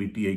PTI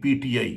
PTI,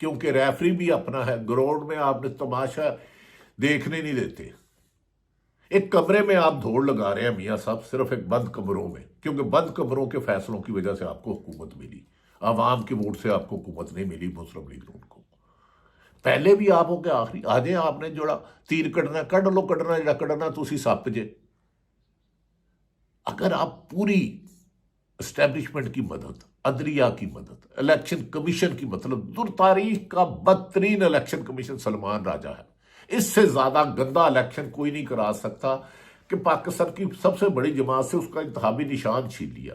کیونکہ referee بھی اپنا ہے، گراؤنڈ میں آپ نے تماشا دیکھنے نہیں دیتے۔ ایک کمرے میں آپ دوڑ لگا رہے ہیں میاں صاحب، صرف ایک بند کمروں میں، کیونکہ بند کمروں کے فیصلوں کی وجہ سے آپ کو حکومت ملی، عوام کے ووٹ سے آپ کو حکومت نہیں ملی مسلم لیگ نون کو۔ پہلے بھی آپ ہو کے آخری آجے آپ نے جوڑا تیر کٹنا کٹ لو، کٹنا جڑا کٹنا تسی سپ جے۔ اگر آپ پوری اسٹیبلشمنٹ کی مدد، عدلیہ کی مدد، الیکشن کمیشن کی، مطلب در تاریخ کا بدترین الیکشن کمیشن سلمان راجہ ہے، اس سے زیادہ گندا الیکشن کوئی نہیں کرا سکتا کہ پاکستان کی سب سے بڑی جماعت سے اس کا انتخابی نشان چھین لیا،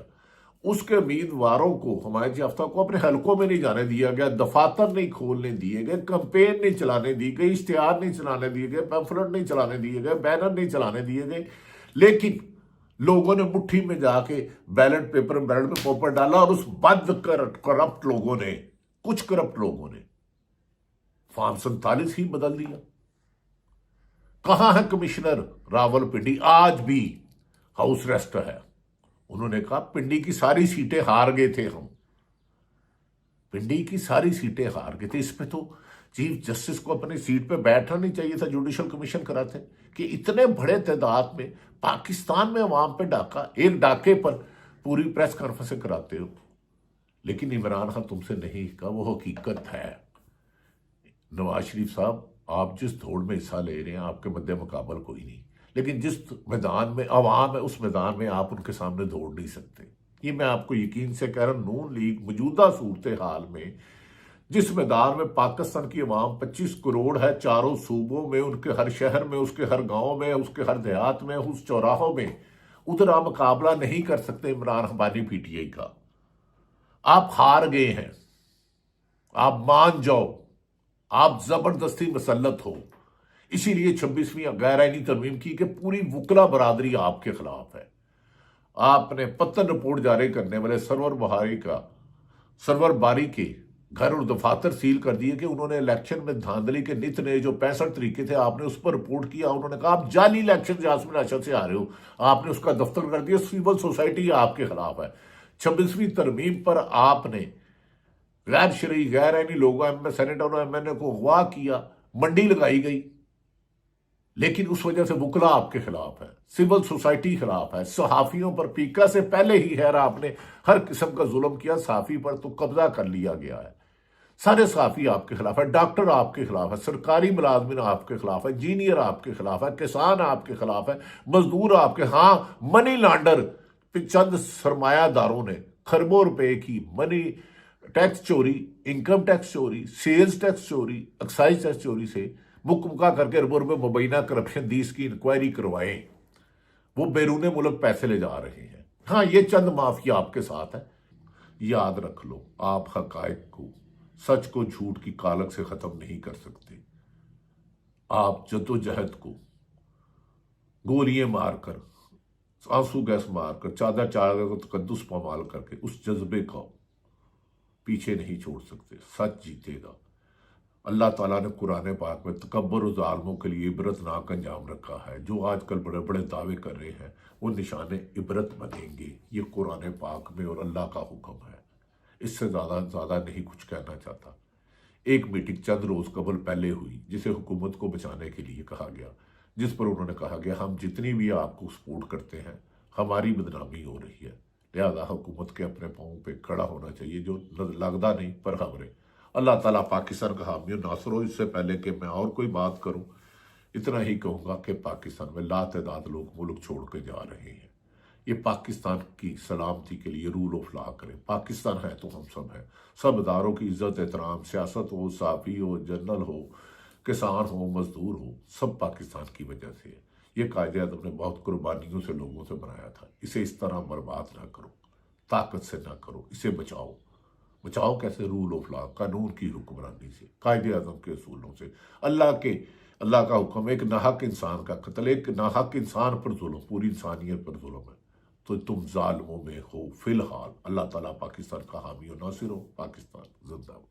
اس کے امیدواروں کو، حمایت یافتہ کو اپنے حلقوں میں نہیں جانے دیا گیا، دفاتر نہیں کھولنے دیے گئے، کمپین نہیں چلانے دی گئی، اشتہار نہیں چلانے دیے گئے، پیمفلٹ نہیں چلانے دیے گئے، بینر نہیں چلانے دیے گئے، لیکن لوگوں نے مٹھی میں جا کے بیلٹ پیپر بیلٹ میں پوپر ڈالا، اور اس بد کرپٹ لوگوں نے، کچھ کرپٹ لوگوں نے فارم 47 ہی بدل دیا۔ کہاں ہے کمشنر راول پنڈی؟ آج بھی ہاؤس ریسٹ ہے۔ انہوں نے کہا پنڈی کی ساری سیٹیں ہار گئے تھے، ہم پنڈی کی ساری سیٹیں ہار گئے تھے۔ اس پہ تو چیف جسٹس کو اپنی سیٹ پہ بیٹھنا نہیں چاہیے تھا، جوڈیشل کمیشن کراتے کہ اتنے بڑے تعداد میں پاکستان میں عوام پہ ڈاکہ، ایک ڈاکے پر پوری پریس کانفرنسیں کراتے ہو۔ لیکن عمران خان تم سے نہیں کہا، وہ حقیقت ہے۔ نواز شریف صاحب، آپ جس دوڑ میں حصہ لے رہے ہیں آپ کے مد مقابل کوئی نہیں، لیکن جس میدان میں عوام ہے اس میدان میں آپ ان کے سامنے دوڑ نہیں سکتے۔ یہ میں آپ کو یقین سے کہہ رہا ہوں، نون لیگ موجودہ صورتحال میں جس میدان میں پاکستان کی عوام 25 کروڑ ہے، چاروں صوبوں میں، ان کے ہر شہر میں، اس کے ہر گاؤں میں، اس کے ہر دیہات میں، اس چوراہوں میں، ادھر آپ مقابلہ نہیں کر سکتے Imran Khan P T I کا۔ آپ ہار گئے ہیں، آپ مان جاؤ، آپ زبردستی مسلط ہو۔ اسی لیے 26ویں غیر آئینی ترمیم کی کہ پوری وکلا برادری آپ کے خلاف ہے۔ آپ نے پتن رپورٹ جاری کرنے والے سرور باری کے گھر اور دفاتر سیل کر دیے کہ انہوں نے الیکشن میں دھاندلی کے نت نئے جو 65 طریقے تھے آپ نے اس پر رپورٹ کیا۔ انہوں نے کہا آپ جعلی الیکشن جاسمین ارشد سے آ رہے ہو، آپ نے اس کا دفتر کر دیا۔ سول سوسائٹی آپ کے خلاف ہے۔ 26ویں ترمیم پر آپ نے غیر شرعی غیر آئینی لوگوں، سینیٹر اور ایم این اے کو اغوا کیا، منڈی لگائی گئی، لیکن اس وجہ سے وکلا آپ کے خلاف ہے، سول سوسائٹی خلاف ہے، صحافیوں پر پیکا سے پہلے ہی خیر آپ نے ہر قسم کا ظلم کیا، صحافی پر تو قبضہ کر لیا گیا ہے۔ سارے صحافی آپ کے خلاف ہے، ڈاکٹر آپ کے خلاف ہے، سرکاری ملازمین آپ کے خلاف ہے، انجینئر آپ کے خلاف ہے، کسان آپ کے خلاف ہے، مزدور آپ کے، ہاں منی لانڈر چند سرمایہ داروں نے خربوں روپے کی منی ٹیکس چوری، انکم ٹیکس چوری، سیلز ٹیکس چوری، ایکسائز ٹیکس چوری سے مکمکا کر کے اربوں روپے مبینہ کرپشن دی، اس کی انکوائری کروائیں، وہ بیرون ملک پیسے لے جا رہے ہیں۔ ہاں یہ چند مافیا آپ کے ساتھ ہے۔ یاد رکھ لو، آپ حقائق کو، سچ کو جھوٹ کی کالک سے ختم نہیں کر سکتے۔ آپ جدوجہد کو گولیاں مار کر، آنسو گیس مار کر، چادر کو تقدس پامال کر کے اس جذبے کا پیچھے نہیں چھوڑ سکتے۔ سچ جیتے گا۔ اللہ تعالیٰ نے قرآن پاک میں تکبر و ظالموں کے لیے عبرتناک انجام رکھا ہے۔ جو آج کل بڑے بڑے دعوے کر رہے ہیں وہ نشان عبرت بنیں گے۔ یہ قرآن پاک میں اور اللہ کا حکم ہے۔ اس سے زیادہ نہیں کچھ کہنا چاہتا۔ ایک میٹنگ چند روز قبل پہلے ہوئی جسے حکومت کو بچانے کے لیے کہا گیا، جس پر انہوں نے کہا گیا ہم جتنی بھی آپ کو سپورٹ کرتے ہیں ہماری بدنامی ہو رہی ہے، لہذا حکومت کے اپنے پاؤں پہ کھڑا ہونا چاہیے، جو لگتا نہیں پر خبریں۔ اللہ تعالیٰ پاکستان کا حامی و ناصر ہو۔ اس سے پہلے کہ میں اور کوئی بات کروں، اتنا ہی کہوں گا کہ پاکستان میں لاتعداد لوگ ملک چھوڑ کے جا رہے ہیں۔ یہ پاکستان کی سلامتی کے لیے رول آف لا کریں۔ پاکستان ہے تو ہم سب ہیں، سب اداروں کی عزت احترام، سیاست ہو، صحافی ہو، جنرل ہو، کسان ہو، مزدور ہو، سب پاکستان کی وجہ سے ہے۔ یہ قائد اعظم نے بہت قربانیوں سے لوگوں سے بنایا تھا۔ اسے اس طرح برباد نہ کرو، طاقت سے نہ کرو، اسے بچاؤ۔ بچاؤ کیسے؟ رول آف لا، قانون کی حکمرانی سے، قائد اعظم کے اصولوں سے، اللہ کا حکم، ایک ناحق انسان کا قتل، ایک ناحق انسان پر ظلم، پوری انسانیت پر ظلم ہے تو تم ظالموں میں ہو۔ فی الحال اللہ تعالیٰ پاکستان کا حامی و ناصر ہو۔ پاکستان زندہ ہو۔